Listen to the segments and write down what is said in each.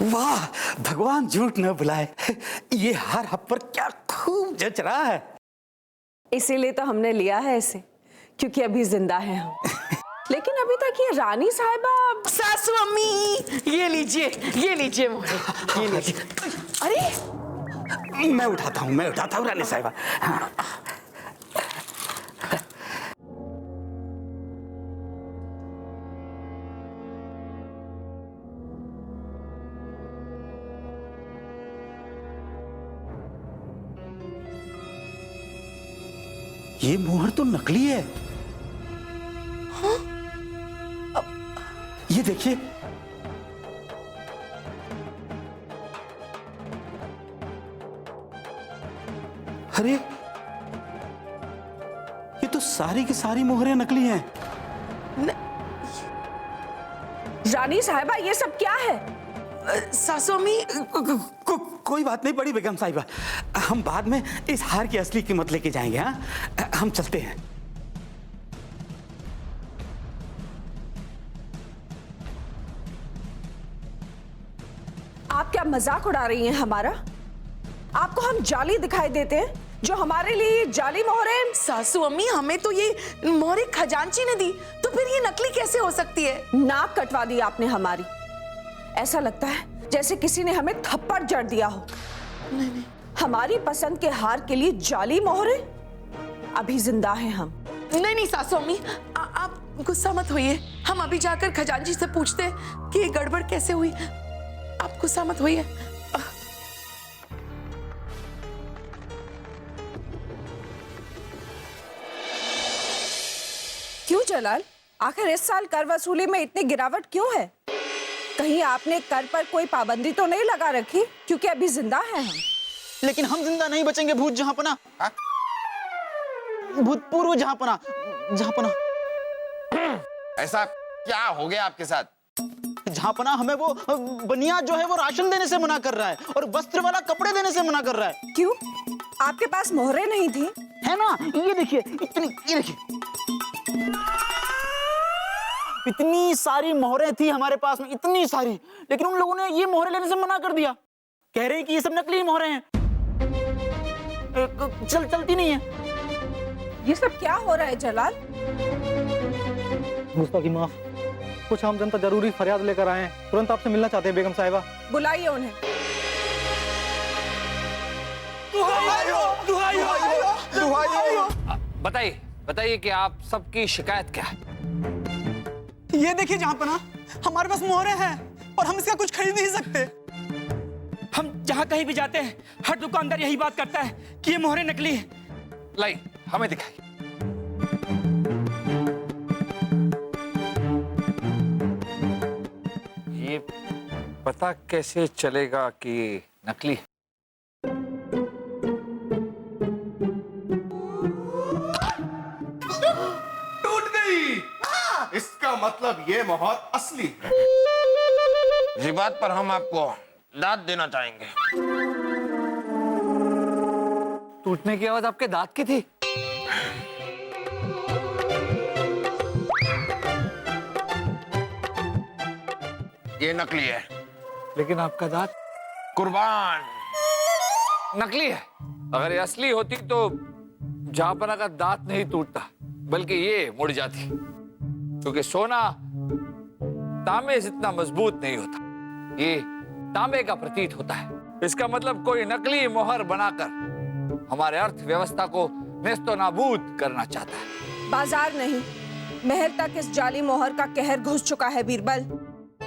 वाह, भगवान झूठ न बुलाए, ये हार हम पर क्या खूब जच रहा है। इसीलिए तो हमने लिया है इसे, क्योंकि अभी जिंदा हैं हम। लेकिन अभी तक ये रानी साहिबा। सासू अम्मी, ये लीजिए मोहरे, ये लीजिए। अरे मैं उठाता हूँ रानी साहिबा। हाँ। ये मोहर तो नकली है। हाँ? ये देखिए, अरे ये तो सारी की सारी मोहरें नकली हैं। रानी साहिबा, ये सब क्या है? सासू अम्मी, कोई बात नहीं बड़ी बेगम साहिबा, हम बाद में इस हार की असली कीमत लेके जाएंगे। हाँ, हम चलते हैं। आप क्या मजाक उड़ा रही हैं हमारा? आपको हम जाली दिखाई देते हैं, जो हमारे लिए जाली मोहरें? सासू अम्मी, हमें तो ये मोहरे खजांची ने दी, तो फिर ये नकली कैसे हो सकती है? नाक कटवा दी आपने हमारी। ऐसा लगता है जैसे किसी ने हमें थप्पड़ जड़ दिया हो। नहीं। हमारी पसंद के हार के लिए जाली मोहरे? अभी जिंदा हैं हम। नहीं सासू अम्मी, आप गुस्सा मत होइए। हम अभी जाकर खजांची से पूछते हैं कि ये गड़बड़ कैसे हुई। आप गुस्सा मत होइए। क्यों जलाल, आखिर इस साल कर वसूली में इतनी गिरावट क्यों है? कहीं आपने कर पर कोई पाबंदी तो नहीं लगा रखी? क्योंकि अभी जिंदा हैं हम। लेकिन हम जिंदा नहीं बचेंगे भूत जहांपना। भूतपूर्व जहांपना। ऐसा क्या हो गया आपके साथ? जहांपना, हमें वो बनिया जो है वो राशन देने से मना कर रहा है और वस्त्र वाला कपड़े देने से मना कर रहा है। क्यों? आपके पास मोहरे नहीं थी? है ना, ये देखिए, ये देखिए, इतनी सारी मोहरें थी हमारे पास में, इतनी सारी, लेकिन उन लोगों ने ये मोहरें लेने से मना कर दिया। कह रहे हैं कि ये सब नकली मोहरें हैं, चलती नहीं है। ये सब क्या हो रहा है जलाल? गुस्ताखी माफ। कुछ आम जनता जरूरी फरियाद लेकर आए हैं, तुरंत आपसे मिलना चाहते हैं बेगम साहिबा। बुलाइए उन्हें। बताइए कि आप सबकी शिकायत क्या है? ये देखिए जहांपना, हमारे पास मोहरें हैं और हम इसका कुछ खरीद नहीं सकते। हम जहां कहीं भी जाते हैं, हर दुकानदार यही बात करता है कि ये मोहरें नकली है। लाई, हमें दिखाइए। ये पता कैसे चलेगा कि नकली है? टूट गई। इसका मतलब ये मोहर असली है। इसी बात पर हम आपको दाद देना चाहेंगे। टूटने की आवाज आपके दांत की थी? ये नकली है। लेकिन आपका दांत कुर्बान। नकली है। अगर ये असली होती तो जहांपना का दांत नहीं टूटता, बल्कि ये मुड़ जाती, क्योंकि सोना तांबे से इतना मजबूत नहीं होता। ये तांबे का प्रतीत होता है। इसका मतलब कोई नकली मोहर बनाकर हमारे अर्थव्यवस्था को नेस्तो नाबूद करना चाहता है। बाजार नहीं, महल तक इस जाली मोहर का कहर घुस चुका है बीरबल।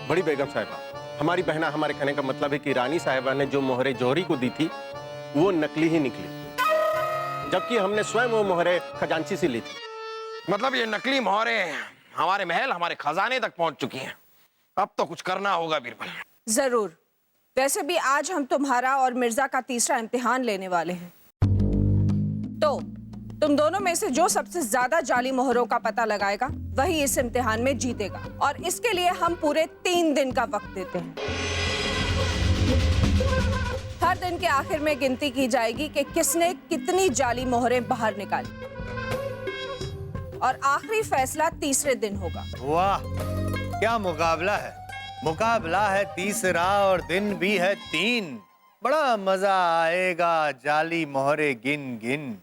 बड़ी बेगम साहिबा, हमारी बहना, हमारे कहने का मतलब है कि रानी साहिबा ने जो मोहरें जौहरी को दी थी वो नकली ही निकली, जबकि हमने स्वयं वो मोहरें खजांची से ली थी। मतलब ये नकली मोहरें हमारे महल, हमारे खजाने तक पहुंच चुकी हैं। अब तो कुछ करना होगा बीरबल। जरूर। वैसे भी आज हम तुम्हारा और मिर्जा का तीसरा इम्तिहान लेने वाले हैं। तो तुम दोनों में से जो सबसे ज्यादा जाली मोहरों का पता लगाएगा वही इस इम्तिहान में जीतेगा, और इसके लिए हम पूरे 3 दिन का वक्त देते हैं। हर दिन के आखिर में गिनती की जाएगी कि किसने कितनी जाली मोहरें बाहर निकाली। और आखिरी फैसला तीसरे दिन होगा। वाह, क्या मुकाबला है। मुकाबला है तीसरा और दिन भी है 3। बड़ा मजा आएगा जाली मोहरे गिन गिन।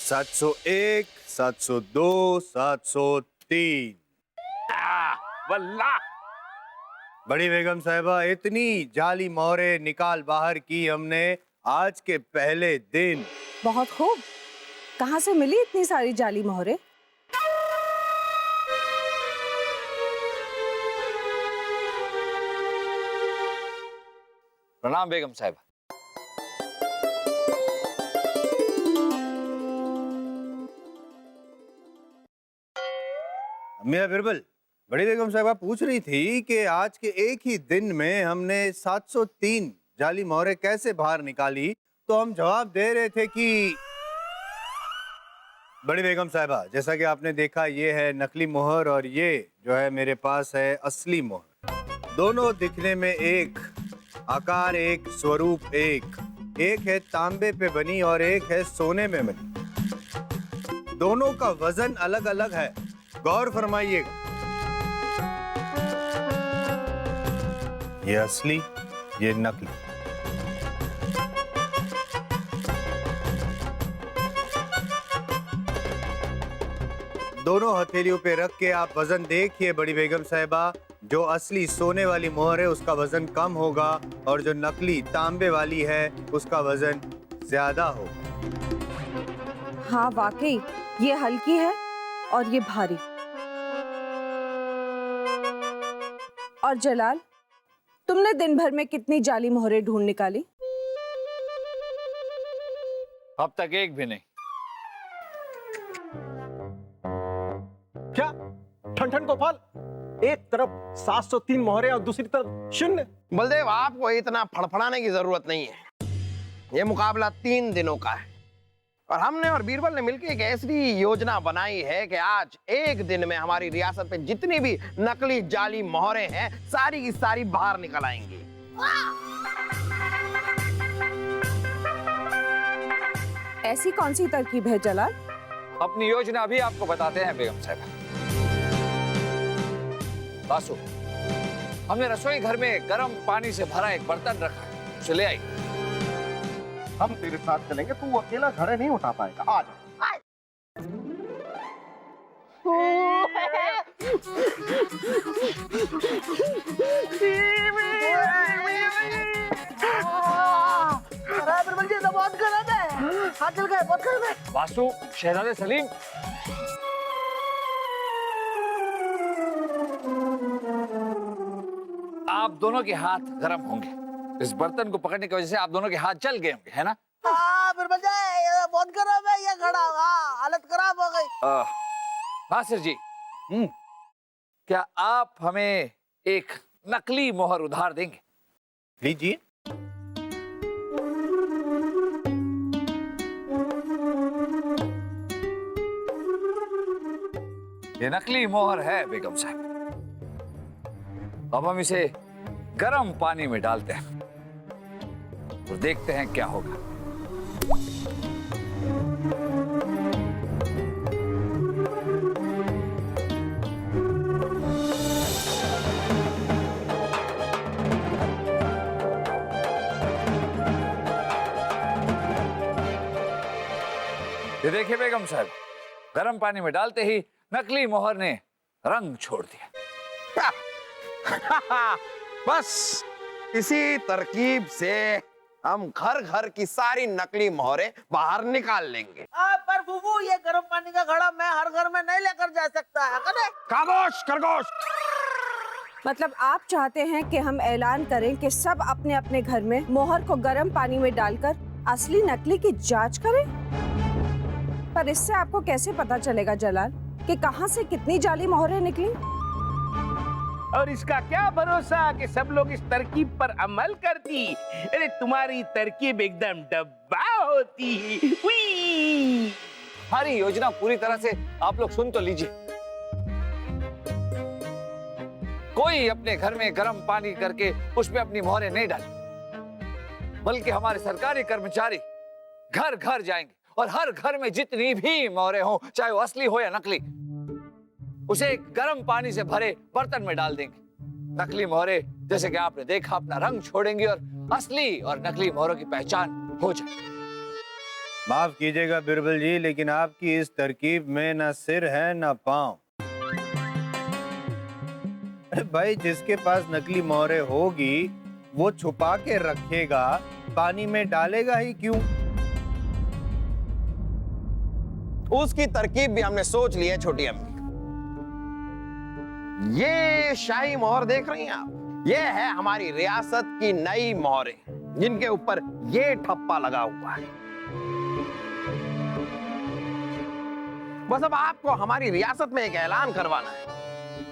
701, 702, 703। वल्लाह बड़ी बेगम साहिबा, इतनी जाली मोहरे निकाल बाहर की हमने आज के पहले दिन। बहुत खूब। कहाँ से मिली इतनी सारी जाली मोहरे? प्रणाम बेगम साहिबा। मियां बिरबल, बड़ी बेगम साहिबा पूछ रही थी कि आज के एक ही दिन में हमने 703 जाली मोहरे कैसे बाहर निकाली, तो हम जवाब दे रहे थे कि बड़ी बेगम साहिबा, जैसा कि आपने देखा, ये है नकली मोहर और ये जो है मेरे पास है असली मोहर। दोनों दिखने में एक, आकार एक, स्वरूप एक है तांबे पे बनी और एक है सोने में बनी। दोनों का वजन अलग अलग है, गौर फरमाइएगा। ये असली, ये नकली। दोनों हथेलियों पे रख के आप वजन देखिए बड़ी बेगम साहिबा। जो असली सोने वाली मोहर है उसका वजन कम होगा और जो नकली तांबे वाली है उसका वजन ज्यादा होगा। हाँ वाकई, ये हल्की है और ये भारी। और जलाल, तुमने दिन भर में कितनी जाली मोहरे ढूंढ निकाली? अब तक एक भी नहीं। क्या ठन ठन गोपाल, एक तरफ 703 मोहरे और दूसरी तरफ 0। बलदेव, आपको इतना फड़फड़ाने की जरूरत नहीं है। ये मुकाबला 3 दिनों का है और हमने और बीरबल ने मिलकर एक ऐसी योजना बनाई है कि आज एक दिन में हमारी रियासत पे जितनी भी नकली जाली मोहरे हैं सारी की सारी बाहर निकल आएंगी। ऐसी कौन सी तरकीब है जलाल? अपनी योजना भी आपको बताते हैं बेगम साहिबा। बासु, हमने रसोई घर में गर्म पानी से भरा एक बर्तन रखा है, उसे ले आई। हम तेरे साथ चलेंगे, तू अकेला घड़े नहीं उठा पाएगा। आ जा। वासु, शहजादे सलीम, आप दोनों के हाथ गर्म होंगे। इस बर्तन को पकड़ने की वजह से आप दोनों के हाथ जल गए होंगे, है ना? बहुत खराब है ये खड़ा, हालत खराब हो गई। नासिर जी, क्या आप हमें एक नकली मोहर उधार देंगे? लीजिए। ये नकली मोहर है बेगम साहब। अब हम इसे गर्म पानी में डालते हैं और देखते हैं क्या होगा। ये देखिए बेगम साहब, गर्म पानी में डालते ही नकली मोहर ने रंग छोड़ दिया। बस इसी तरकीब से हम घर घर की सारी नकली मोहरें बाहर निकाल लेंगे। पर फूफू, ये गर्म पानी का घड़ा मैं हर घर में नहीं लेकर जा सकता है। खामोश, खरगोश। मतलब आप चाहते हैं कि हम ऐलान करें कि सब अपने अपने घर में मोहर को गर्म पानी में डालकर असली नकली की जांच करें? पर इससे आपको कैसे पता चलेगा जलाल कि कहां से कितनी जाली मोहरें निकली? और इसका क्या भरोसा कि सब लोग इस तरकीब पर अमल करती? अरे तुम्हारी तरकीब एकदम डब्बा होती। हमारी योजना पूरी तरह से आप लोग सुन तो लीजिए। कोई कोई अपने घर में गर्म पानी करके उसमें अपनी मोहरें नहीं डाले, बल्कि हमारे सरकारी कर्मचारी घर घर जाएंगे और हर घर में जितनी भी मोहरें हो, चाहे वो असली हो या नकली, उसे गर्म पानी से भरे बर्तन में डाल देंगे। नकली मोहरें, जैसे कि आपने देखा, अपना रंग छोड़ेंगी और असली और नकली मोहरों की पहचान हो जाए। माफ कीजिएगा बिरबल जी, लेकिन आपकी इस तरकीब में ना सिर है ना पांव। अरे भाई, जिसके पास नकली मोहरें होगी वो छुपा के रखेगा, पानी में डालेगा ही क्यों? उसकी तरकीब भी हमने सोच ली है छोटी अम्मी। ये शाही मोहर देख रही हैं आप, ये है हमारी रियासत की नई मोहरें, जिनके ऊपर ये ठप्पा लगा हुआ है। बस अब आपको हमारी रियासत में एक ऐलान करवाना है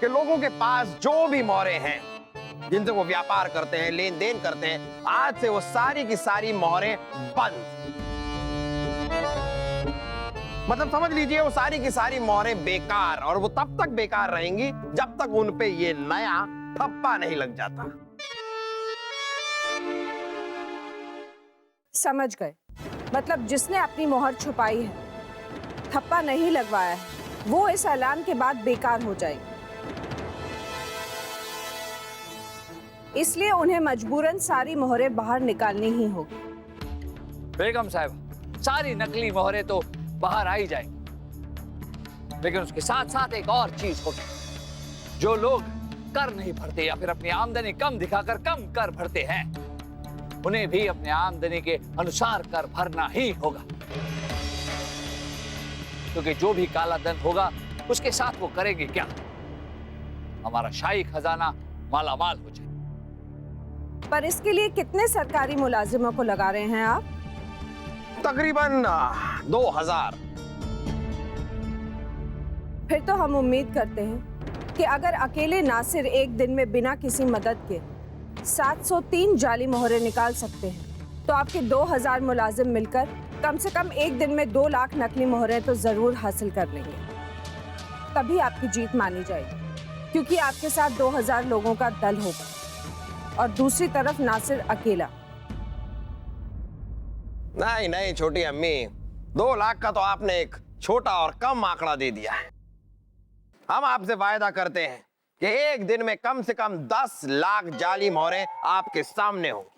कि लोगों के पास जो भी मोहरें हैं, जिनसे वो व्यापार करते हैं, लेन देन करते हैं, आज से वो सारी की सारी मोहरें बंद। मतलब समझ लीजिए, वो सारी की सारी मोहरें बेकार, और वो तब तक बेकार रहेंगी जब तक उन पे ये नया ठप्पा नहीं लग जाता। समझ गए? मतलब जिसने अपनी मोहर छुपाई है, ठप्पा नहीं लगवाया है, वो इस ऐलान के बाद बेकार हो जाएगी। इसलिए उन्हें मजबूरन सारी मोहरें बाहर निकालनी ही होगी। बेगम साहब, सारी नकली मोहरें तो बाहर आ ही जाएंगी, लेकिन उसके साथ साथ एक और चीज होगी। जो लोग कर नहीं भरते या फिर अपनी आमदनी कम दिखाकर कम कर भरते हैं, उन्हें भी अपने आमदनी के अनुसार कर भरना ही होगा, क्योंकि जो भी काला धन होगा उसके साथ वो करेंगे क्या? हमारा शाही खजाना मालामाल हो जाए। पर इसके लिए कितने सरकारी मुलाजिमों को लगा रहे हैं आप? तकरीबन 2000। फिर तो हम उम्मीद करते हैं कि अगर अकेले नासिर एक दिन में बिना किसी मदद के 703 जाली मोहरें निकाल सकते हैं, तो आपके 2000 मुलाजिम मिलकर कम से कम एक दिन में 2 लाख नकली मोहरें तो जरूर हासिल कर लेंगे। तभी आपकी जीत मानी जाएगी, क्योंकि आपके साथ 2000 लोगों का दल होगा और दूसरी तरफ नासिर अकेला। नहीं नहीं छोटी अम्मी, 2 लाख का तो आपने एक छोटा और कम आंकड़ा दे दिया है। हम आपसे वायदा करते हैं कि एक दिन में कम से कम 10 लाख जाली मोहरें आपके सामने होंगी।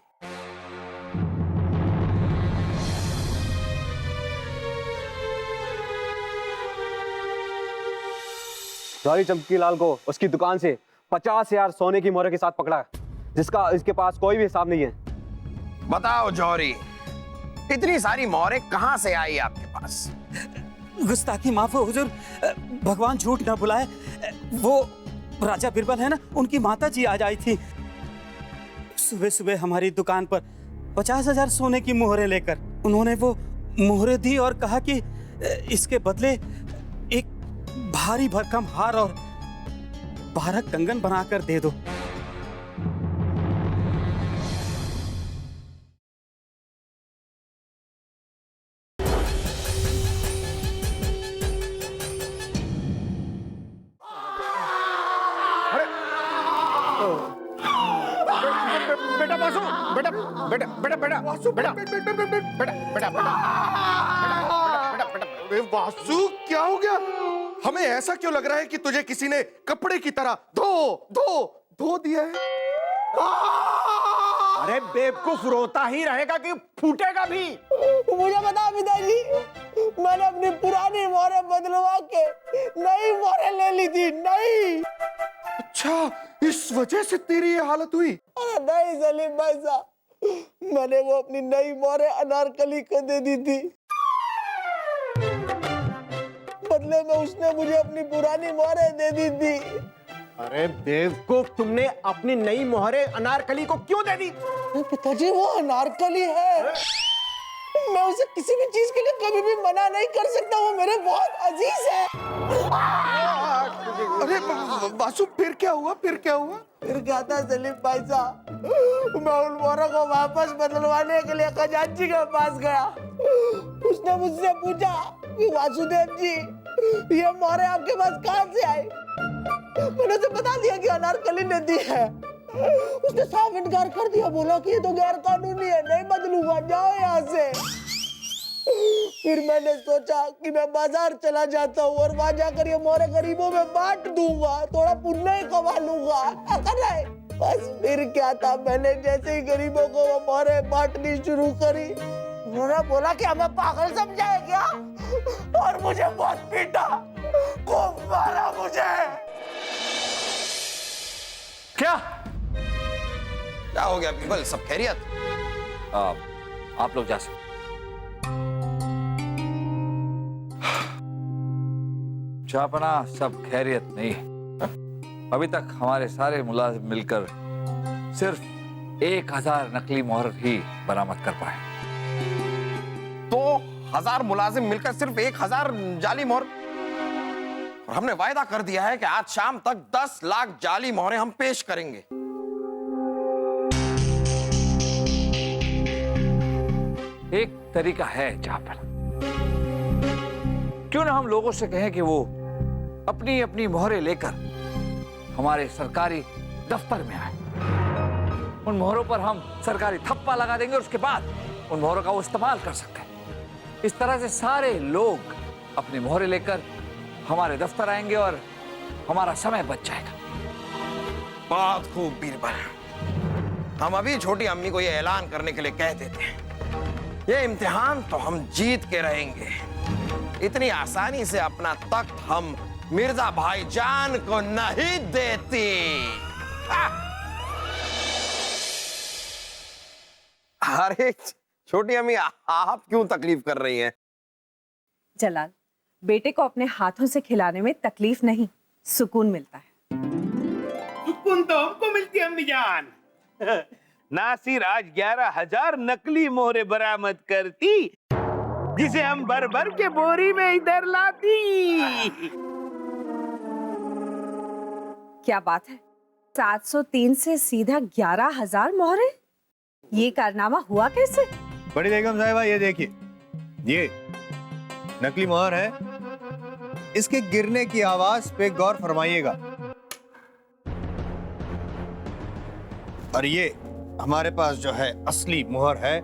जौहरी चमकीलाल को उसकी दुकान से 50,000 सोने की मोहरों के साथ पकड़ा, जिसका इसके पास कोई भी हिसाब नहीं है। बताओ जौहरी, इतनी सारी मोहरें कहां से आई आपके पास? गुस्ताखी माफ हो हुजूर, भगवान झूठ ना बुलाए, वो राजा बिरबल है ना, उनकी माता जी आज आई थी। सुबह सुबह हमारी दुकान पर 50,000 सोने की मोहरें लेकर उन्होंने वो मोहरें दी और कहा कि इसके बदले एक भारी भरकम हार और 12 कंगन बनाकर दे दो। बेटा वासु, बेटा बेटा बेटा बेटा वासु, बेटा बेटा बेटा बेटा बेटा बेटा। अरे वासु, क्या हो गया? हमें ऐसा क्यों लग रहा है कि तुझे किसी ने कपड़े की तरह धो धो धो दिया है? अरे बेवकूफ, रोता ही रहेगा कि फूटेगा भी? मुझे बता पिताजी, मैंने अपनी पुरानी मोहरें बदलवा के नई मोहरें ले ली थी। नई। अच्छा, इस वजह से तेरी ये हालत हुई? अरे नहीं सलीम भाई साहब, मैंने वो अपनी नई मोहरें अनारकली को दे दी थी, बदले में उसने मुझे अपनी पुरानी मोहरें दे दी थी। अरे बेवकूफ, तुमने अपनी नई मोहरें अनारकली को क्यों दे दी? पिताजी, वो अनारकली है, मैं उसे किसी भी चीज के लिए कभी भी मना नहीं कर सकता, वो मेरे बहुत अजीज है। अरे वासु, फिर क्या हुआ? फिर क्या हुआ? फिर क्या था सलीम भाई साहब, मैं उन मोहरों को वापस बदलवाने के लिए खजांची के पास गया। उसने मुझसे पूछा कि वासुदेव जी, ये मोहरें आपके पास कहां से आई? मैंने उसे बता दिया कि अनारकली ने दी है। उसने साफ इनकार कर दिया, बोला कि ये तो गैर कानूनी है, नहीं बदलूंगा, जाओ यहाँ से। फिर मैंने सोचा कि मैं बाजार चला जाता हूँ और वहां जाकर ये मोहरे गरीबों में बांट दूंगा, थोड़ा पुण्य ही कमा लूंगा। बस फिर क्या था, मैंने जैसे ही गरीबों को वो मोहरे बांटनी शुरू करी, उन्होंने बोला कि हमें पागल समझा है क्या, और मुझे बहुत पीटा, खूब मारा मुझे। क्या क्या हो गया बीरबल, सब खैरियत? आप लोग जा सकते। जापना सब खैरियत नहीं है। अभी तक हमारे सारे मुलाजिम मिलकर सिर्फ 1000 नकली मोहर ही बरामद कर पाए। तो 1000 मुलाजिम मिलकर सिर्फ 1000 जाली मोहर, और हमने वायदा कर दिया है कि आज शाम तक 10 लाख जाली मोहरें हम पेश करेंगे। एक तरीका है जापना, क्यों ना हम लोगों से कहें कि वो अपनी अपनी मोहरें लेकर हमारे सरकारी दफ्तर में आए। उन मोहरों पर हम सरकारी थप्पा लगा देंगे और उसके बाद उन मोहरों का वो इस्तेमाल कर सकते हैं। इस तरह से सारे लोग अपनी मोहरें लेकर हमारे दफ्तर आएंगे और हमारा समय बच जाएगा। बहुत खूब बीरबल, हम अभी छोटी अम्मी को ये ऐलान करने के लिए कह देते हैं। ये इम्तिहान तो हम जीत के रहेंगे। इतनी आसानी से अपना तख्त हम मिर्जा भाईजान को नहीं देती। अरे छोटी अम्मी, आप क्यों तकलीफ कर रही हैं? जलाल, बेटे को अपने हाथों से खिलाने में तकलीफ नहीं, सुकून मिलता है। सुकून तो हमको मिलती है अम्मी जान। नासिर आज 11,000 नकली मोहरे बरामद करती, जिसे हम भर भर के बोरी में इधर लाती। क्या बात है, 703 से सीधा 11,000 मोहरे? ये कारनामा हुआ कैसे? बड़ी बेगम साहिबा, ये देखिए, ये नकली मोहर है। इसके गिरने की आवाज पे गौर फरमाइएगा। और ये हमारे पास जो है असली मोहर है,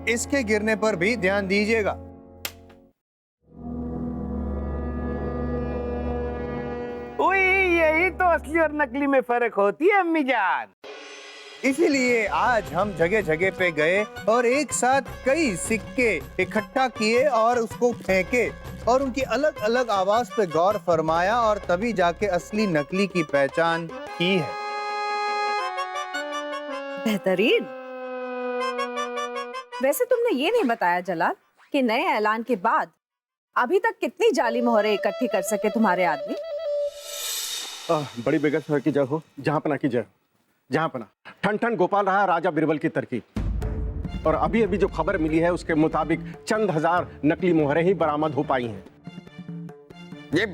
इसके गिरने पर भी ध्यान दीजिएगा। यही तो असली और नकली में फर्क होती है अम्मी जान। इसीलिए आज हम जगह जगह पे गए और एक साथ कई सिक्के इकट्ठा किए और उसको फेंके और उनकी अलग अलग आवाज पे गौर फरमाया और तभी जाके असली नकली की पहचान की है। बेहतरीन। वैसे तुमने ये नहीं बताया जलाल कि नए ऐलान के बाद अभी तक कितनी जाली मोहरें इकट्ठी कर सके तुम्हारे आदमी? बड़ी बेगम साहब की जय हो, जहांपना की जय हो। जहांपना, ठन ठन गोपाल रहा राजा बीरबल की तरकीब। और अभी अभी जो खबर मिली है उसके मुताबिक चंद हजार नकली मोहरें ही बरामद हो पाई हैं। ये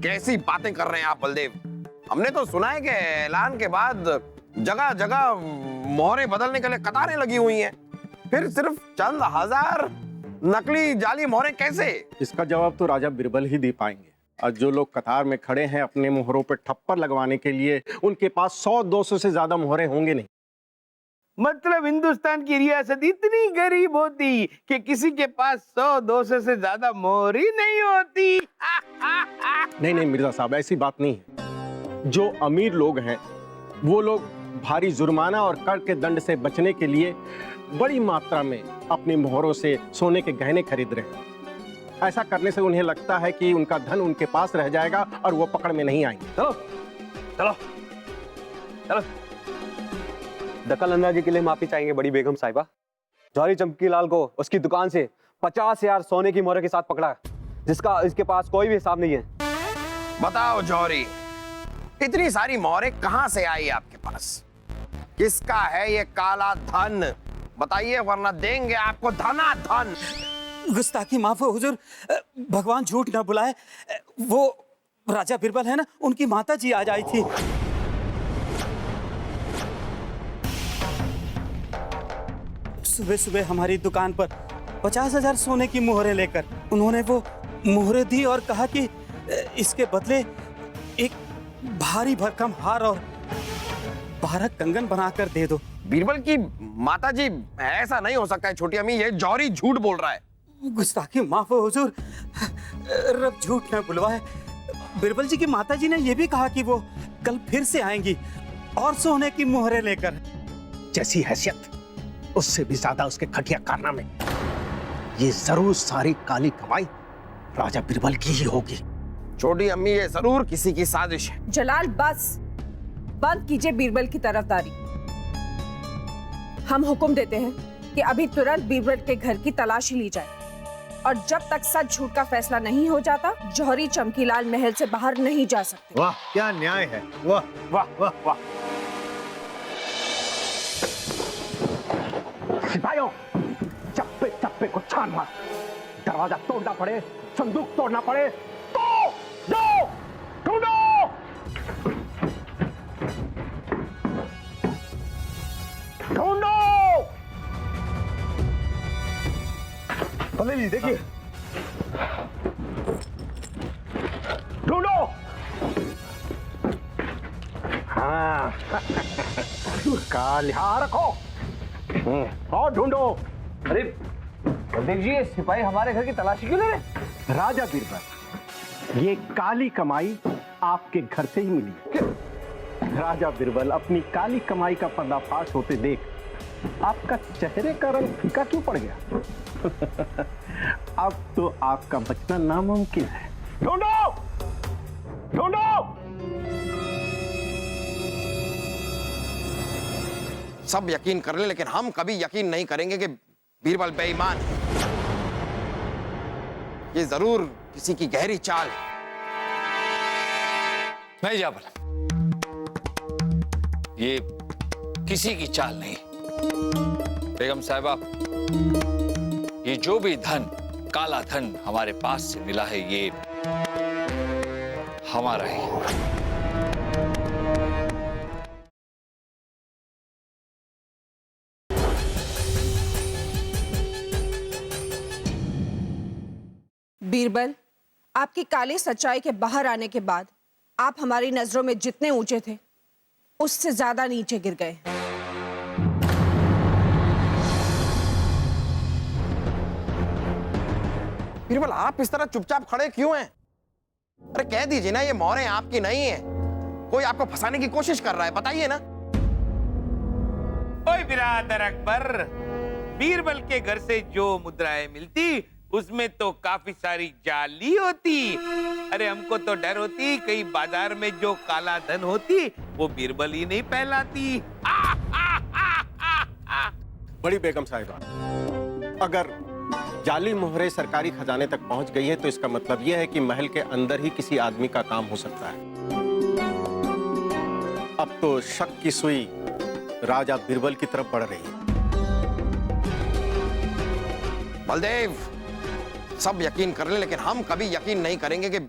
कैसी बातें कर रहे हैं आप बलदेव? हमने तो सुना है कि ऐलान के बाद जगह जगह मोहरें बदलने के लिए कतारें लगी हुई हैं। फिर सिर्फ चंद हजार नकली जाली मोहरें कैसे? इसका जवाब तो राजा बीरबल ही दे पाएंगे। और जो लोग कतार में खड़े हैं अपने मोहरों पर ठप्पर लगवाने के लिए, उनके पास 100-200 से ज्यादा मोहरें होंगे नहीं। मतलब हिंदुस्तान की रियासत इतनी गरीब होती कि किसी के पास 100-200 से ज्यादा मोहर ही नहीं होती। नहीं मिर्जा साहब, ऐसी बात नहीं है। जो अमीर लोग हैं वो लोग भारी जुर्माना और कर के दंड से बचने के लिए बड़ी मात्रा में अपनी मोहरों से सोने के गहने खरीद रहे हैं। ऐसा करने से उन्हें लगता है कि उनका धन उनके पास रह जाएगा और वो पकड़ में नहीं आएंगे। चलो चलो चलो। दखल अंदाजी के लिए माफी चाहेंगे बड़ी बेगम साहिबा। जौहरी चमकीलाल को उसकी दुकान से 50,000 सोने की मोहरों के साथ पकड़ा, जिसका इसके पास कोई भी हिसाब नहीं है। बताओ जौहरी, इतनी सारी मोहरें कहां से आई आपके पास? किसका है ये काला धन? बताइए, वरना देंगे आपको धनाधन। गुस्ताखी माफ हो हुजूर, भगवान झूठ ना बुलाए। वो राजा बीरबल है ना, उनकी माता जी आज आई थी। सुबह सुबह हमारी दुकान पर 50,000 सोने की मोहरें लेकर उन्होंने वो मोहरें दी और कहा कि इसके बदले एक भारी भरकम हार और 12 कंगन बनाकर दे दो। बीरबल की माता जी, ऐसा नहीं हो सकता है छोटी अम्मी, ये जौहरी झूठ बोल रहा है। गुस्ताखी माफ हो हुजूर, रब झूठ न बुलवाए। बीरबल जी की माता जी ने यह भी कहा कि वो कल फिर से आएंगी और सोने की मोहरें लेकर। जैसी हैसियत उससे भी ज्यादा उसके घटिया कारनामे। ये जरूर सारी काली कमाई राजा बीरबल की ही होगी। छोटी अम्मी, ये जरूर किसी की साजिश है। जलाल बस, बंद कीजिए बीरबल की तरफदारी। हम हुक्म देते हैं कि अभी तुरंत बीरबल के घर की तलाशी ली जाए और जब तक सच झूठ का फैसला नहीं हो जाता, जौहरी चमकीलाल महल से बाहर नहीं जा सकते। वाह, क्या न्याय है। वाह वाह वाह वाह। सिपाहियों, चप्पे चप्पे को छान मार। दरवाजा तोड़ना पड़े, संदूक तोड़ना पड़े तो जाओ, ढूंढो। ढूंढो। पंडित जी देखिए, ढूंढो। हाँ, का लिहाज रखो और ढूंढो। अरे देखिए, सिपाही हमारे घर की तलाशी क्यों ले रहे? राजा बीरबल, ये काली कमाई आपके घर से ही मिली। राजा बीरबल, अपनी काली कमाई का पर्दाफाश होते देख आपका चेहरे का रंग फीका क्यों पड़ गया? अब तो आपका बचना नामुमकिन है। ढूंढो, ढूंढो। सब यकीन कर ले, लेकिन हम कभी यकीन नहीं करेंगे कि बीरबल बेईमान है। ये जरूर किसी की गहरी चाल है। मैं जा बोला, ये किसी की चाल नहीं। बेगम साहिबा, ये जो भी धन, काला धन हमारे पास से मिला है, ये हमारा ही। बीरबल, आपकी काली सच्चाई के बाहर आने के बाद आप हमारी नजरों में जितने ऊंचे थे, उससे ज्यादा नीचे गिर गए। बीरबल, आप इस तरह चुपचाप खड़े क्यों हैं? अरे कह दीजिए ना, ये मोहरें आपकी नहीं है, कोई आपको फंसाने की कोशिश कर रहा है, बताइए ना। ओए बिरादर अकबर, बीरबल के घर से जो मुद्राएं मिलती उसमें तो काफी सारी जाली होती। अरे हमको तो डर होती कहीं बाजार में जो काला धन होती वो बीरबल ही नहीं फैलाती। बड़ी बेगम साहिबा, अगर जाली मोहरे सरकारी खजाने तक पहुंच गई है तो इसका मतलब यह है कि महल के अंदर ही किसी आदमी का काम हो सकता है। अब तो शक की सुई राजा बीरबल की तरफ बढ़ रही है। बलदेव, सब यकीन कर ले, लेकिन हम कभी यकीन नहीं करेंगे कि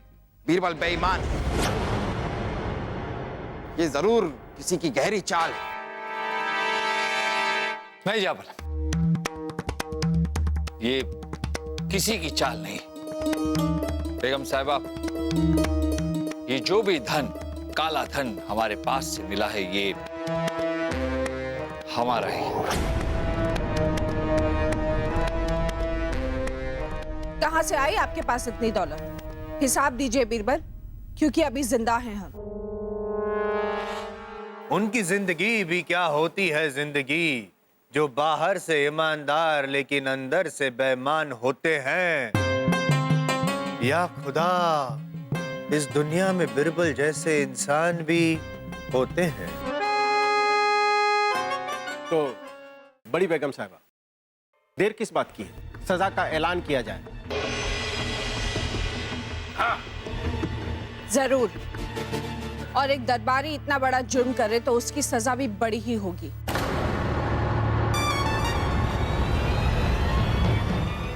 बीरबल बेईमान है। ये जरूर किसी की गहरी चाल है। मैं जा बोला, ये किसी की चाल नहीं। बेगम साहिबा, ये जो भी धन, काला धन हमारे पास से मिला है, ये हमारा ही। कहां से आई आपके पास इतनी दौलत? हिसाब दीजिए बीरबल, क्योंकि अभी जिंदा हैं हम। उनकी जिंदगी भी क्या होती है जिंदगी, जो बाहर से ईमानदार लेकिन अंदर से बेईमान होते हैं। या खुदा, इस दुनिया में बीरबल जैसे इंसान भी होते हैं। तो बड़ी बेगम साहिबा, देर किस बात की है? सजा का ऐलान किया जाए। हाँ। जरूर, और एक दरबारी इतना बड़ा जुर्म करे तो उसकी सजा भी बड़ी ही होगी।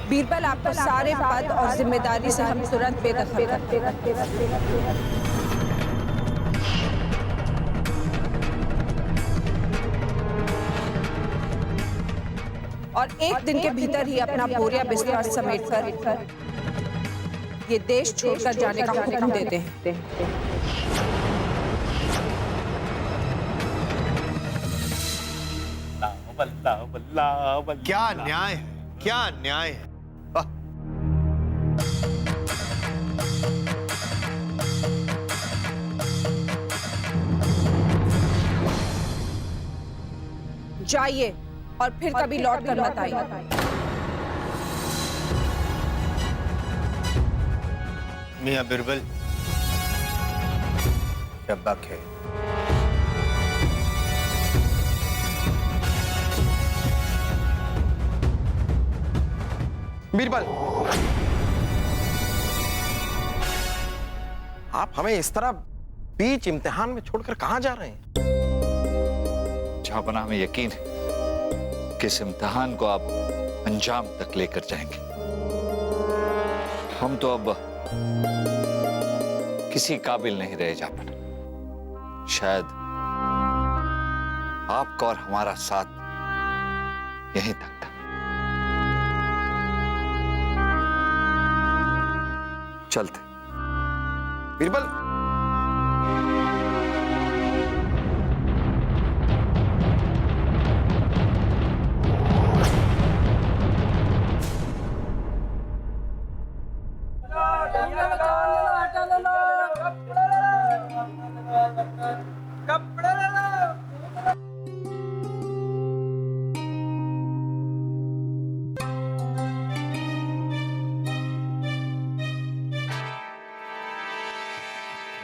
बीरबल, आपको सारे पद और जिम्मेदारी से हम तुरंत बेदखल करते हैं। और एक दिन के भीतर ही अपना बोरिया बिस्तर समेटकर ये देश छोड़कर जाने का हुक्म देते हैं। बल्ला बल्ला बल्ला। क्या न्याय है, क्या न्याय है। वाह। जाइए और फिर कभी लौट कर मत आइए। मियां बिरबल, शब्बा है। बीरबल, आप हमें इस तरह बीच इम्तिहान में छोड़कर कहां जा रहे हैं? जहां हमें यकीन है कि इस इम्तिहान को आप अंजाम तक लेकर जाएंगे। हम तो अब किसी काबिल नहीं रहे जापन। शायद आपका और हमारा साथ यहीं तक था। चलते। बीरबल,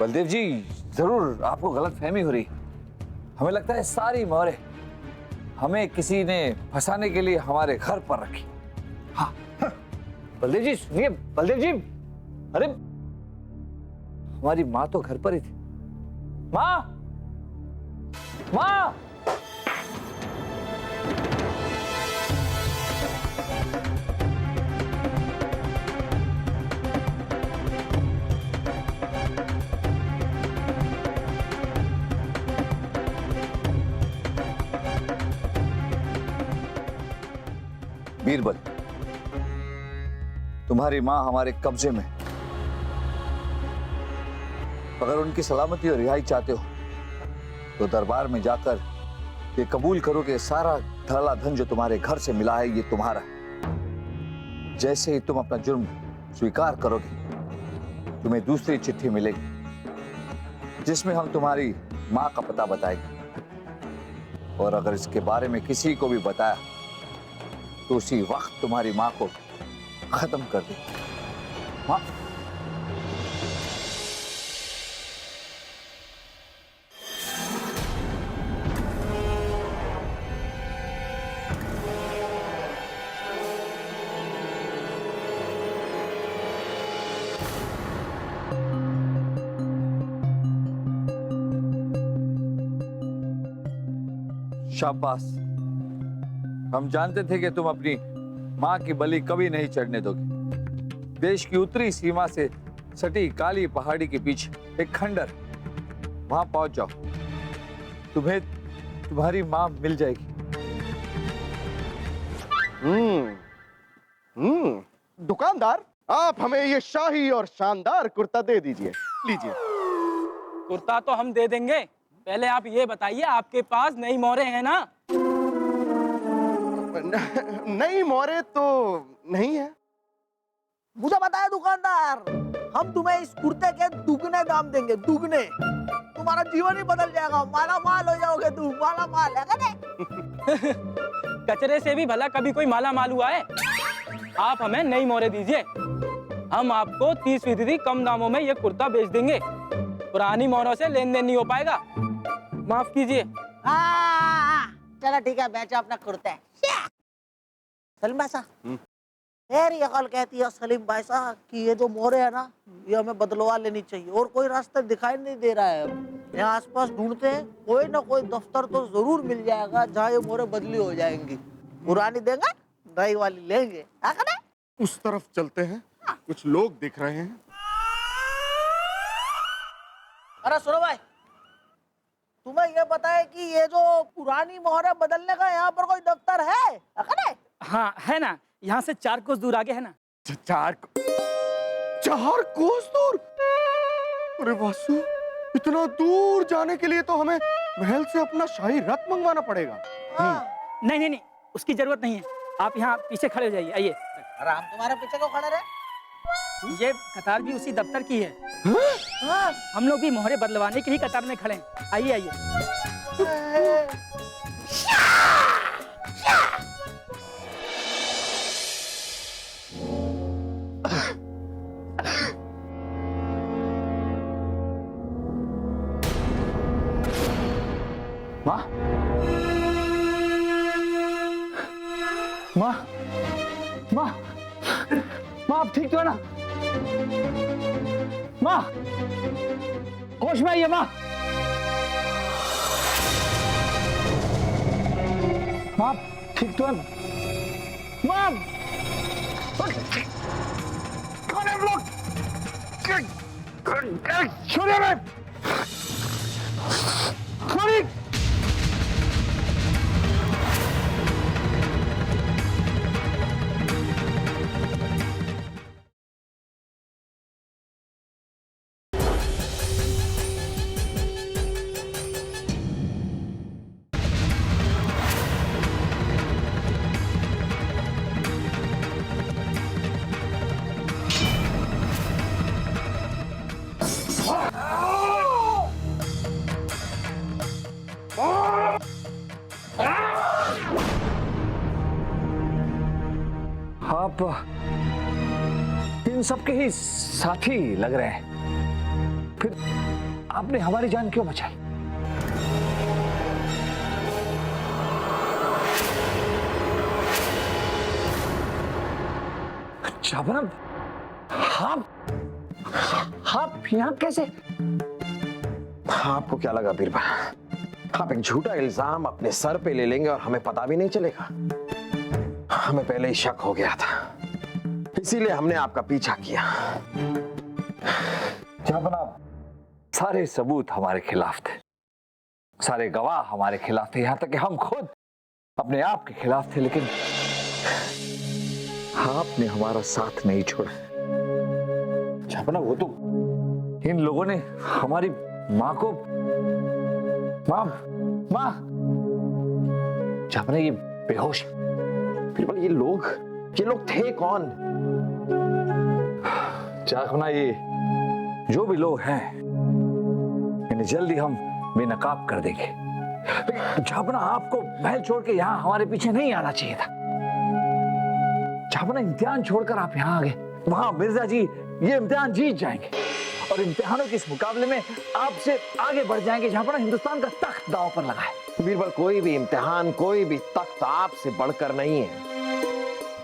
बलदेव जी, जरूर आपको गलतफहमी हो रही। हमें लगता है सारी मोहरें हमें किसी ने फंसाने के लिए हमारे घर पर रखी। हाँ, बलदेव जी सुनिए। बलदेव जी, अरे हमारी माँ तो घर पर ही थी। माँ, माँ, बीरबल, तुम्हारी मां हमारे कब्जे में। अगर उनकी सलामती और रिहाई चाहते हो तो दरबार में जाकर ये कबूल करो कि सारा ढाला धन जो तुम्हारे घर से मिला है ये तुम्हारा है। जैसे ही तुम अपना जुर्म स्वीकार करोगे तुम्हें दूसरी चिट्ठी मिलेगी जिसमें हम तुम्हारी मां का पता बताएंगे, और अगर इसके बारे में किसी को भी बताया तो उसी वक्त तुम्हारी मां को खत्म कर दे। मां, शाबाश। हम जानते थे कि तुम अपनी मां की बलि कभी नहीं चढ़ने दोगे। देश की उत्तरी सीमा से सटी काली पहाड़ी के पीछे एक खंडर, वहां पहुंच जाओ, तुम्हें तुम्हारी मां मिल जाएगी। दुकानदार, आप हमें ये शाही और शानदार कुर्ता दे दीजिए। लीजिए। कुर्ता तो हम दे देंगे, पहले आप ये बताइए आपके पास नई मोहरें हैं ना? नई मोहरे तो नहीं है। मुझे बताया दुकानदार, हम तुम्हें इस कुर्ते के दुगने दाम देंगे, दुगने। तुम्हारा जीवन ही बदल जाएगा, माला माल हो जाओगे तुम, माला माल है ना? कचरे से भी भला कभी कोई माला माल हुआ है? आप हमें नई मोहरें दीजिए, हम आपको 30% कम दामों में ये कुर्ता बेच देंगे। पुरानी मोहरों से लेन देन नहीं हो पाएगा, माफ कीजिए। चलो ठीक है, बेचो अपना कुर्ता। सलीम भाई साहब, मेरी अकल कहती है सलीम भाई साहब कि ये जो मोहरे है ना, ये हमें बदलवा लेनी चाहिए, और कोई रास्ता दिखाई नहीं दे रहा है। यहाँ आसपास ढूंढते हैं, कोई ना कोई दफ्तर तो जरूर मिल जाएगा जहाँ ये मोहरे बदली हो जाएंगी। पुरानी देंगे, नई वाली लेंगे। उस तरफ चलते हैं, कुछ लोग दिख रहे हैं। अरे सुनो भाई, तुम्हें ये पता है कि ये जो पुरानी मोहरें बदलने का यहाँ पर कोई दफ्तर है? हाँ है ना, यहाँ से 4 कोस दूर आगे है ना। 4 कोस दूर? अरे वासु, इतना दूर जाने के लिए तो हमें महल से अपना शाही रथ मंगवाना पड़ेगा। नहीं नहीं नहीं, उसकी जरूरत नहीं है। आप यहाँ पीछे खड़े हो जाइए, आइए। अरे हम तुम्हारे पीछे को खड़े रहे। ये कतार भी उसी दफ्तर की है। हम लोग भी मोहरे बदलवाने की ही कतार में खड़े हैं। आइए आइए। माँ, माँ, माँ, माँ, आप ठीक तो है ना? माँ, होश में आइए माँ। माँ, ठीक तो है? माँ, कौन है लोग? छोड़िए मैं, छोड़िए। आप इन सब के ही साथी लग रहे हैं, फिर आपने हमारी जान क्यों बचाई? जाबना, आप यहाँ कैसे? आपको क्या लगा बीरबल, आप एक झूठा इल्जाम अपने सर पे ले लेंगे और हमें पता भी नहीं चलेगा? हमें पहले ही शक हो गया था, इसीलिए हमने आपका पीछा किया। जनाब, सारे सबूत हमारे खिलाफ थे, सारे गवाह हमारे खिलाफ थे, यहां तक कि हम खुद अपने आप के खिलाफ थे, लेकिन आपने हमारा साथ नहीं छोड़ा। छापना, वो तो इन लोगों ने हमारी माँ को माँ छापना, ये बेहोश, बीरबल ये लोग थे कौन? छापना, ये जो भी लोग हैं इन्हें जल्दी हम बेनकाब कर देंगे। छापना, आपको महल छोड़ के यहाँ हमारे पीछे नहीं आना चाहिए था। छापना, इम्तिहान छोड़कर आप यहाँ आ गए, वहां मिर्जा जी ये इम्तिहान जीत जाएंगे और इम्तिहानों के इस मुकाबले में आपसे आगे बढ़ जाएंगे। छापना, हिंदुस्तान का तख्त दांव पर लगा है। बीरबल, कोई भी इम्तिहान, कोई भी तख्त आपसे बढ़कर नहीं है।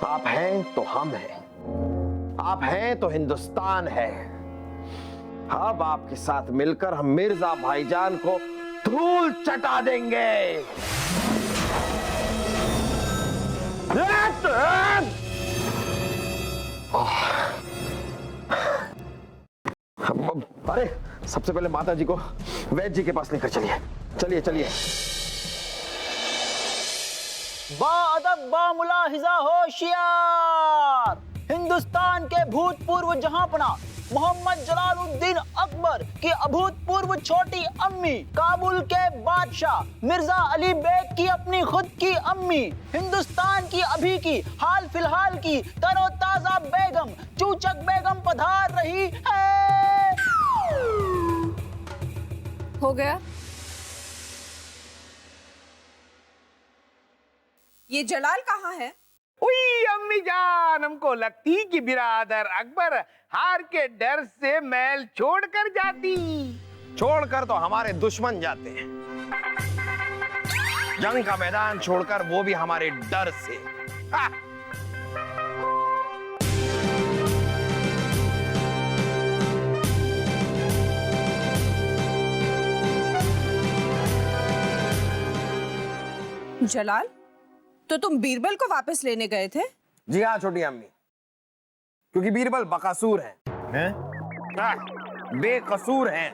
आप हैं तो हम हैं, आप हैं तो हिंदुस्तान है। अब आपके साथ मिलकर हम मिर्जा भाईजान को धूल चटा देंगे। अरे सबसे पहले माता जी को वैद्य जी के पास लेकर चलिए, चलिए चलिए। बाअदब बामुलाहिजा होशियार, हिंदुस्तान के भूतपूर्व जहांपना मोहम्मद जलालुद्दीन अकबर की अभूतपूर्व छोटी अम्मी, काबुल के बादशाह मिर्जा अली बेग की अपनी खुद की अम्मी, हिंदुस्तान की अभी की हाल फिलहाल की तरोताजा बेगम चूचक बेगम पधार रही है। हो गया? ये जलाल कहाँ है? उई अम्मी जान, हमको लगती कि बिरादर अकबर हार के डर से महल छोड़कर जाती। छोड़कर तो हमारे दुश्मन जाते हैं, जंग का मैदान छोड़कर वो भी हमारे डर से। जलाल, तो तुम बीरबल को वापस लेने गए थे? जी हाँ छोटी अम्मी, क्योंकि बीरबल बकसूर है, बेकसूर हैं।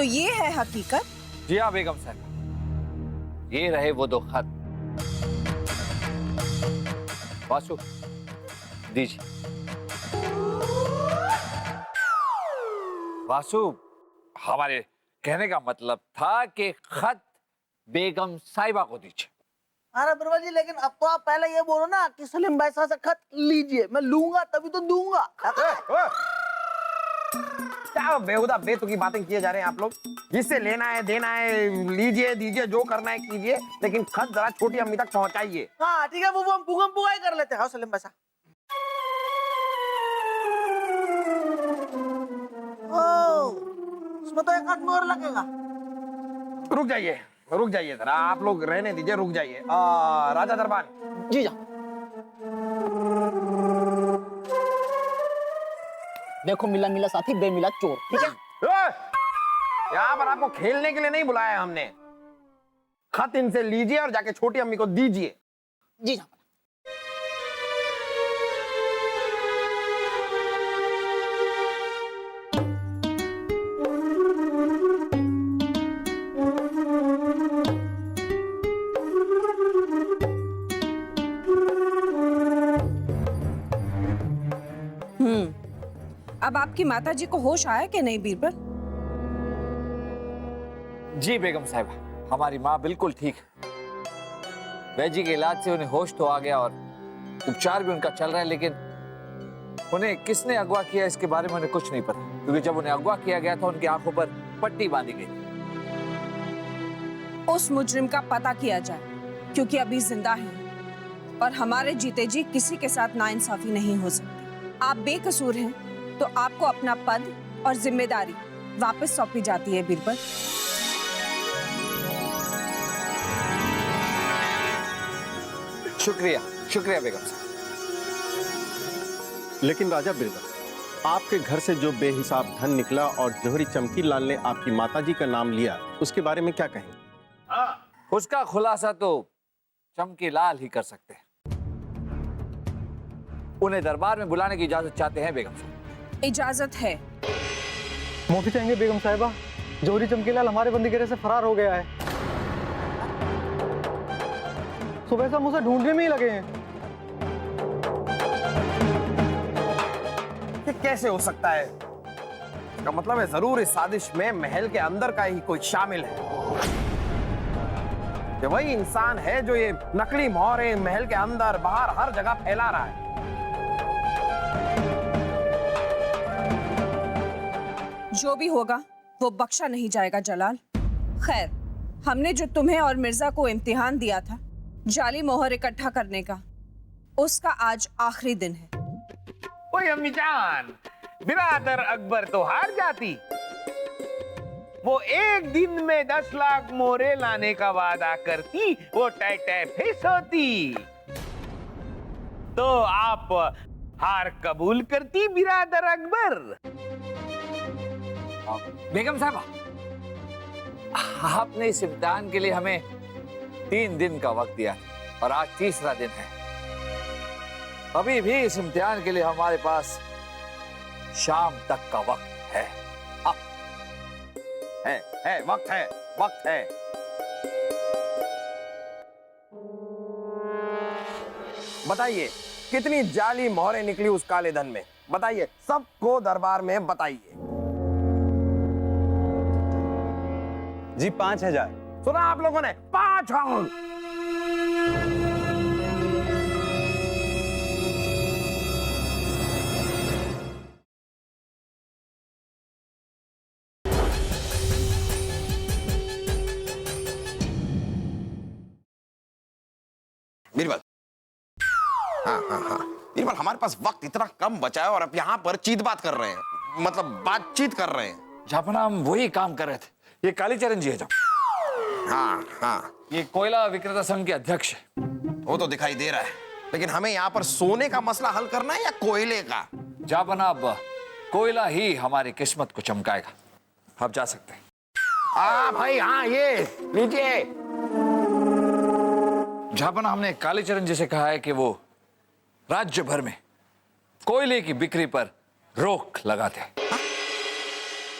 तो ये है हकीकत? जी हाँ बेगम साहब, ये रहे वो 2 खत। वासु दीजिए। वासु, हमारे कहने का मतलब था कि खत बेगम साहिबा को दीजिए। अरे बिरबल जी, लेकिन अब तो आप पहले ये बोलो ना कि सलीम भाई साहब से खत लीजिए, मैं लूंगा तभी तो दूंगा। क्या बेहुदा बेतुकी बातें किए जा रहे हैं आप लोग। जिससे लेना है देना है लीजिए दीजिए, जो करना है कीजिए, लेकिन खत जरा छोटी अम्मी तक पहुंचाइए। हाँ ठीक है, वो हम पुगम पुगाई कर लेते हैं। हाँ सलीम भाई साहब। उसमें तो एक आध मोहर लगेगा। रुक जाइए जरा, आप लोग रहने दीजिए, रुक जाइए। राजा दरबान जी जा। देखो, मिला मिला साथी बेमिला चोर, ठीक है? यहाँ पर आपको खेलने के लिए नहीं बुलाया हमने। खत इनसे लीजिए और जाके छोटी अम्मी को दीजिए। जी जा। अब आपकी माताजी को होश आया कि नहीं बीरबल? जी बेगम साहिबा, हमारी माँ बिल्कुल ठीक है। वैजी के इलाज से उन्हें होश तो आ गया और उपचार भी उनका चल रहा है, लेकिन उन्हें किसने अगवा किया इसके बारे में उन्हें कुछ नहीं पता, क्योंकि जब उन्हें अगवा किया गया था उनकी आंखों पर पट्टी बांधी गई। उस मुजरिम का पता किया जाए, क्योंकि अभी जिंदा है और हमारे जीते जी किसी के साथ नाइंसाफी नहीं हो सकती। आप बेकसूर हैं तो आपको अपना पद और जिम्मेदारी वापस सौंपी जाती है बीरबल। शुक्रिया, शुक्रिया बेगम साहब। लेकिन राजा बिरबल, आपके घर से जो बेहिसाब धन निकला और जौहरी चमकी लाल ने आपकी माताजी का नाम लिया, उसके बारे में क्या कहेंगे? उसका खुलासा तो चमकी लाल ही कर सकते हैं। उन्हें दरबार में बुलाने की इजाजत चाहते हैं बेगम साहब। इजाजत है। माफी चाहेंगे बेगम साहिबा, जौहरी चमकीलाल हमारे बंदीगृह से फरार हो गया है। सुबह से हम उसे ढूंढने में ही लगे हैं। ये कैसे हो सकता है? इसका मतलब है जरूर इस साजिश में महल के अंदर का ही कोई शामिल है। ये वही इंसान है जो ये नकली मोहरें महल के अंदर बाहर हर जगह फैला रहा है। जो भी होगा वो बख्शा नहीं जाएगा जलाल। खैर, हमने जो तुम्हें और मिर्जा को इम्तिहान दिया था जाली मोहर इकट्ठा करने का, उसका आज आखिरी दिन है। ओए अम्मी जान, बिरादर अकबर तो हार जाती। वो एक दिन में 10 लाख मोहरे लाने का वादा करती, वो टै टै फिस होती। तो आप हार कबूल करती बिरादर अकबर? बेगम साहबा, आपने इस इम्तिहान के लिए हमें 3 दिन का वक्त दिया और आज तीसरा दिन है। अभी भी इस इम्तिहान के लिए हमारे पास शाम तक का वक्त है। वक्त है। बताइए, कितनी जाली मोहरें निकली उस काले धन में? बताइए, सबको दरबार में बताइए। जी 5000। सुना आप लोगों ने? 5 बीरबल, हाँ बीरबल, हमारे पास वक्त इतना कम बचा है और अब यहाँ पर चीत बात कर रहे हैं, मतलब बातचीत कर रहे हैं। जापना, हम वही काम कर रहे थे। ये कालीचरण जी है हाँ, ये कोयला विक्रेता संघ के अध्यक्ष है। वो तो दिखाई दे रहा है, लेकिन हमें यहाँ पर सोने का मसला हल करना है या कोयले का? जापनाब, कोयला ही हमारी किस्मत को चमकाएगा। आप जा सकते हैं। भाई, हाँ, ये लीजिए। जापना, हमने कालीचरण जी से कहा है कि वो राज्य भर में कोयले की बिक्री पर रोक लगाते हैं।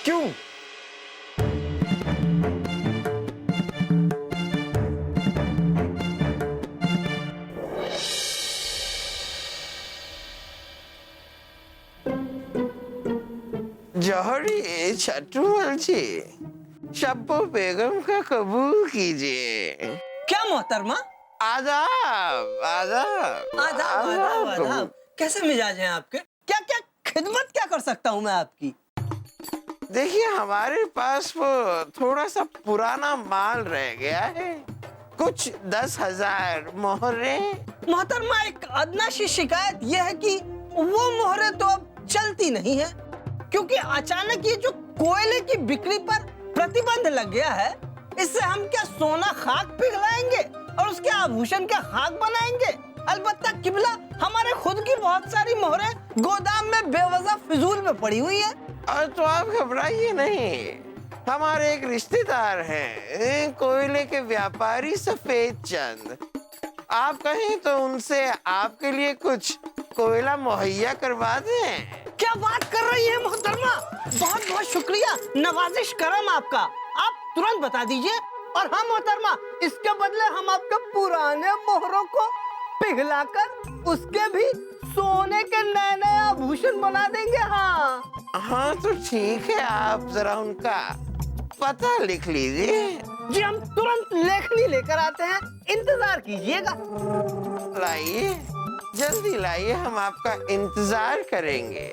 क्यों? जौहरी छठुअल जी, शब्बो बेगम का कबूल कीजिए। क्या मोहतरमा? आदाब आदाब आदाब आदाब आदाब। कैसे मिजाज हैं आपके? क्या क्या खिदमत क्या कर सकता हूँ मैं आपकी? देखिए, हमारे पास वो थोड़ा सा पुराना माल रह गया है, कुछ 10,000 मोहरे। मोहतरमा, एक अदना सी शिकायत यह है कि वो मोहरे तो अब चलती नहीं है, क्योंकि अचानक ये जो कोयले की बिक्री पर प्रतिबंध लग गया है, इससे हम क्या सोना खाक पिघलाएंगे और उसके आभूषण क्या खाक बनाएंगे? अलबत्ता किबला, हमारे खुद की बहुत सारी मोहरें गोदाम में बेवजह फिजूल में पड़ी हुई है। और तो आप घबराइए नहीं, हमारे एक रिश्तेदार हैं, कोयले के व्यापारी सफेद चंद। आप कहें तो उनसे आपके लिए कुछ कोयला मुहैया करवा दें। क्या बात कर रही है मोहतरमा? बहुत बहुत शुक्रिया, नवाजिश करम आपका। आप तुरंत बता दीजिए। और हाँ मोहतरमा, इसके बदले हम आपके पुराने मोहरों को पिघलाकर उसके भी सोने के नए नए आभूषण बना देंगे। हाँ तो ठीक है, आप जरा उनका पता लिख लीजिए। जी, हम तुरंत लेखनी लेकर आते हैं, इंतजार कीजिएगा। लाइए, जल्दी लाइए, हम आपका इंतजार करेंगे।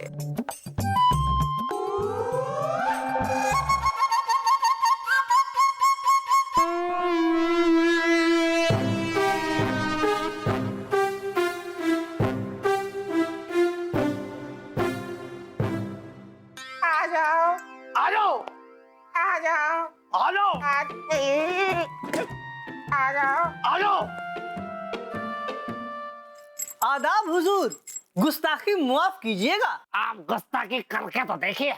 आ जाओ, आ जाओ, आ जाओ, आ जाओ, आ जाओ, आ जाओ। आदाब हुजूर, गुस्ताखी माफ कीजिएगा। आप गुस्ताखी करके तो देखिए,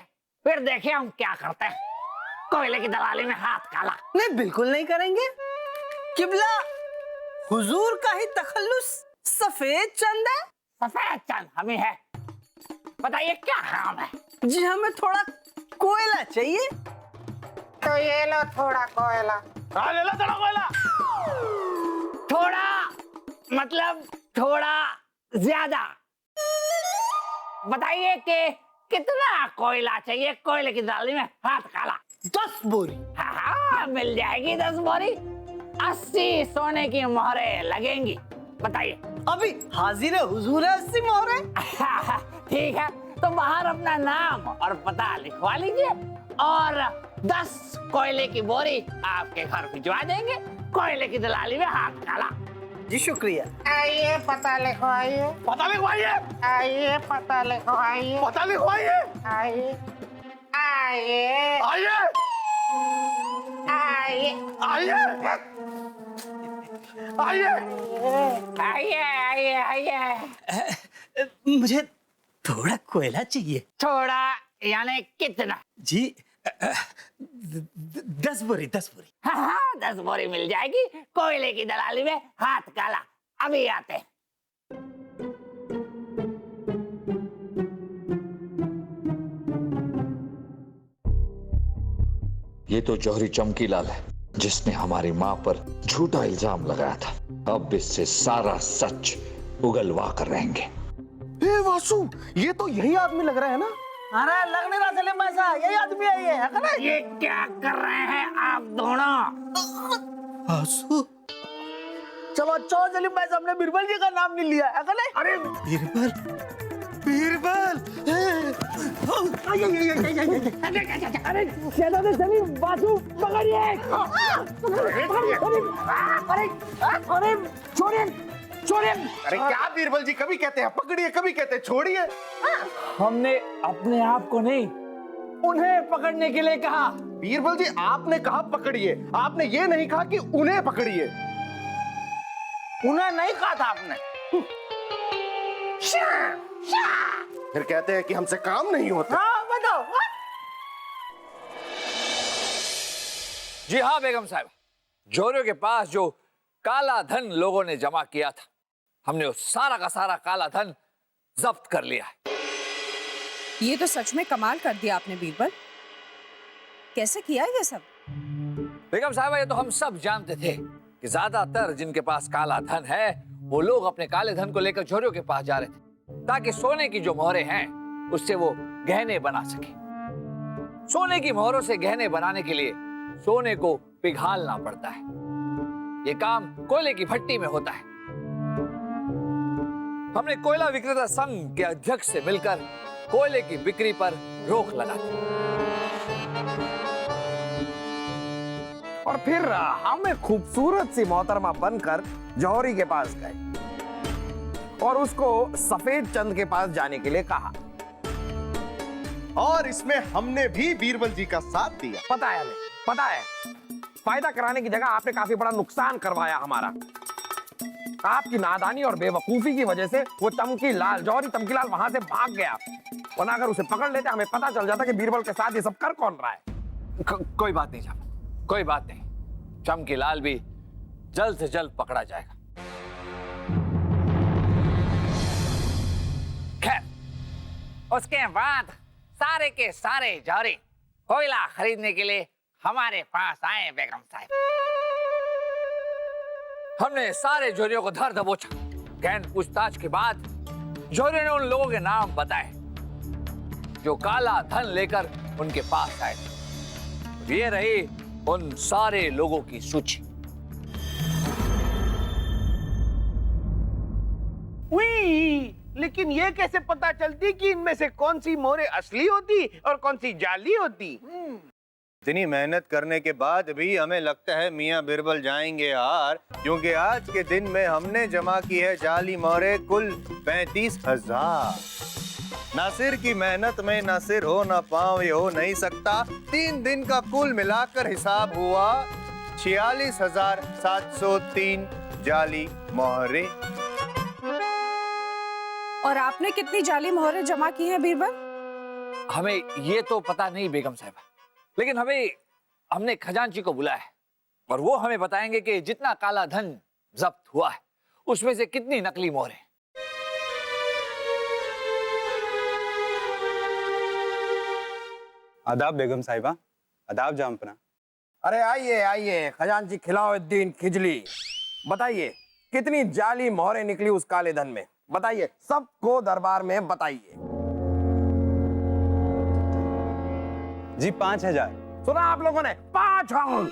फिर देखिए हम क्या करते हैं। कोयले की दलाली में हाथ काला। नहीं, बिल्कुल नहीं करेंगे। किबला, हुजूर का ही तखल्लुस सफेद चंद है। सफेद चंद हम ही है। बताइए क्या काम है? जी, हमें थोड़ा कोयला चाहिए। तो ये लो थोड़ा कोयला। ले लो थोड़ा कोयला। थोड़ा मतलब थोड़ा ज्यादा। बताइए कि कितना कोयला चाहिए कोयले की दलाली में हाथ काला? 10 बोरी। हाँ, मिल जाएगी 10 बोरी। 80 सोने की मोहरे लगेंगी। बताइए। अभी हाजिर है हुजूर, 80 मोहरे। ठीक है, तो बाहर अपना नाम और पता लिखवा लीजिए और 10 कोयले की बोरी आपके घर भिजवा देंगे। कोयले की दलाली में हाथ काला। जी शुक्रिया। आइए पता लिखवाइए। पता लिखवाइए। आइए पता लिखवाइए। पता लिखवाइए। आइए आइए आइए आइए आइए आइए आइए आइए। मुझे थोड़ा कोयला चाहिए। थोड़ा यानी कितना? जी 10 बोरी, 10 बोरी। हाँ, 10 बोरी मिल जाएगी। कोयले की दलाली में हाथ काला। अभी आते हैं। ये तो जौहरी चमकीलाल है, जिसने हमारी माँ पर झूठा इल्जाम लगाया था। अब इससे सारा सच उगलवा कर रहेंगे। वासु, ये तो यही आदमी लग रहा है ना? अरे लग नहीं रहा सलीम भाई साहब, यही आदमी है ये, है ना? ये क्या कर रहे हैं आप दोनों? आंसू। चलो अच्छा, सलीम भाई साहब ने बीरबल जी का नाम नहीं लिया, है ना? अरे बीरबल, बीरबल। अरे शहजादे सलीम, वासु पकड़िए। अरे छोड़िए, छोड़िए। अरे क्या बीरबल जी, कभी कहते हैं पकड़िए, कभी कहते हैं छोड़िए। हमने अपने आप को नहीं, उन्हें पकड़ने के लिए कहा। बीरबल जी, आपने कहा पकड़िए, आपने ये नहीं कहा कि उन्हें पकड़िए। उन्हें नहीं कहा था आपने। फिर कहते हैं कि हमसे काम नहीं होता। हाँ बताओ। जी हाँ बेगम साहब, जौहरियों के पास जो काला धन लोगों ने जमा किया था, हमने वो सारा का सारा काला धन जब्त कर लिया है। ये तो सच में कमाल कर दिया आपने बीरबल। कैसे किया ये सब? बेगम साहब, ये तो हम सब जानते थे कि ज्यादातर जिनके पास काला धन है वो लोग अपने काले धन को लेकर जौहरियों के पास जा रहे थे, ताकि सोने की जो मोहरें हैं उससे वो गहने बना सके। सोने की मोहरों से गहने बनाने के लिए सोने को पिघालना पड़ता है। ये काम कोयले की भट्टी में होता है। हमने कोयला विक्रेता संघ के अध्यक्ष से मिलकर कोयले की बिक्री पर रोक लगा दी। और फिर हम एक खूबसूरत सी मोहतरमा बनकर जौहरी के पास गए और उसको सफेद चंद के पास जाने के लिए कहा। और इसमें हमने भी बीरबल जी का साथ दिया। पता है हमें, पता है। फायदा कराने की जगह आपने काफी बड़ा नुकसान करवाया हमारा। आपकी नादानी और बेवकूफी की वजह से वो चमकीलाल, जौहरी चमकीलाल वहां से भाग गया। वरना अगर उसे पकड़ लेते हमें पता चल जाता कि बीरबल के साथ ये सब कर कौन रहा है। कोई बात नहीं जाफर, कोई बात नहीं। चमकीलाल भी जल्द से जल्द पकड़ा जाएगा। खैर, उसके बाद सारे के सारे जौहरी कोयला खरीदने के लिए हमारे पास आए बेगम साहब। हमने सारे जौहरियों को धर दबोचा। गहन पूछताछ के बाद जौहरियों ने उन लोगों के नाम बताए जो काला धन लेकर उनके पास आए थे। ये रही उन सारे लोगों की सूची। लेकिन ये कैसे पता चलती कि इनमें से कौन सी मोहरें असली होती और कौन सी जाली होती? इतनी मेहनत करने के बाद भी हमें लगता है मियां बीरबल जाएंगे हार, क्योंकि आज के दिन में हमने जमा की है जाली मोहरें कुल 35,000। नासिर की मेहनत में ना सिर हो ना पांव ये हो नहीं सकता। 3 दिन का कुल मिलाकर हिसाब हुआ 46,703 जाली मोहरें। और आपने कितनी जाली मोहरें जमा की हैं बीरबल? हमें ये तो पता नहीं बेगम साहिबा, लेकिन हमने खजांची को बुलाया है और वो हमें बताएंगे कि जितना काला धन जब्त हुआ है उसमें से कितनी नकली मोहरें। आदाब बेगम साहिबा। आदाब जामपना। अरे आइए आइए खजांची खिलाउद्दीन खिजली, बताइए कितनी जाली मोहरें निकली उस काले धन में? बताइए, सबको दरबार में बताइए। जी 5,000। सुना आप लोगों ने? 5 अंक।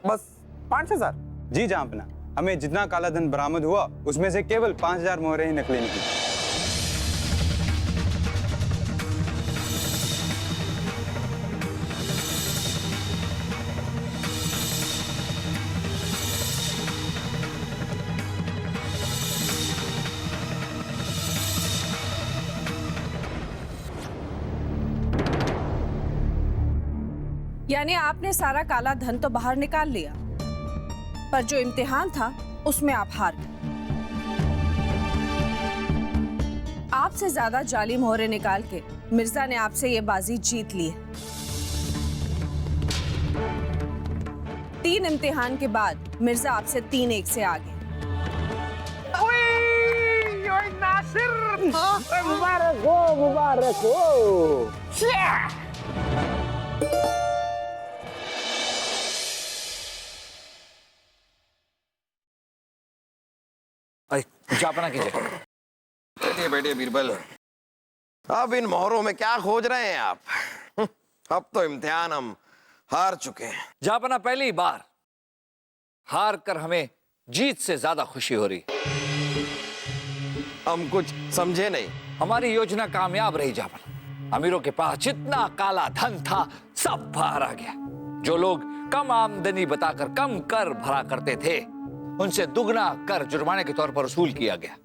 बस 5,000? जी जामपना, हमें जितना काला धन बरामद हुआ उसमें से केवल 5,000 मोहरें ही नकली निकली। यानी आपने सारा काला धन तो बाहर निकाल लिया, पर जो इम्तिहान था उसमें आप हार गए। आपसे ज्यादा जाली मोहरें निकाल के मिर्जा ने आपसे ये बाजी जीत ली है। 3 इम्तिहान के बाद मिर्जा आपसे 3-1 से आगे। नासिर, मुबारक हो, मुबारक हो। जापना कीजिए। बैठिए बैठिए बीरबल। अब इन मोहरों में क्या खोज रहे हैं आप? अब तो इम्तिहान हम हार चुके हैं। जापना पहली बार हार कर हमें जीत से ज्यादा खुशी हो रही। हम कुछ समझे नहीं। हमारी योजना कामयाब रही जापना। अमीरों के पास जितना काला धन था सब बाहर आ गया। जो लोग कम आमदनी बताकर कम कर भरा करते थे उनसे दुगना कर जुर्माने के तौर पर वसूल किया गया।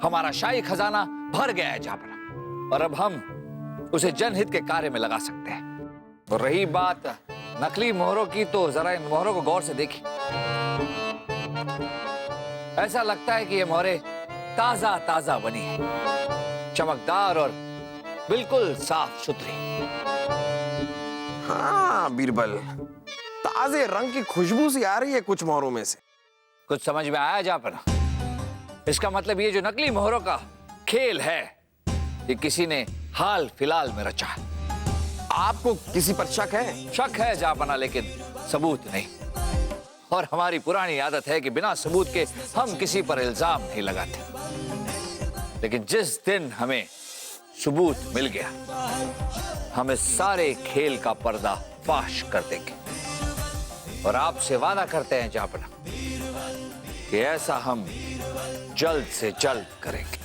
हमारा शाही खजाना भर गया है जापना, और अब हम उसे जनहित के कार्य में लगा सकते हैं। और रही बात नकली मोहरों की, तो जरा इन मोहरों को गौर से देखिए। ऐसा लगता है कि ये मोहरें ताजा ताजा बनी है, चमकदार और बिल्कुल साफ सुथरी। हाँ बीरबल, ताजे रंग की खुशबू सी आ रही है कुछ मोहरों में से। कुछ समझ में आया जापना? इसका मतलब ये जो नकली मोहरों का खेल है ये किसी ने हाल फिलहाल में रचा है। आपको किसी पर शक है? शक है जापना, लेकिन सबूत नहीं। और हमारी पुरानी आदत है कि बिना सबूत के हम किसी पर इल्जाम नहीं लगाते। लेकिन जिस दिन हमें सबूत मिल गया, हम इस सारे खेल का पर्दा फाश कर देंगे। और आपसे वादा करते हैं जापना कि ऐसा हम जल्द से जल्द करेंगे।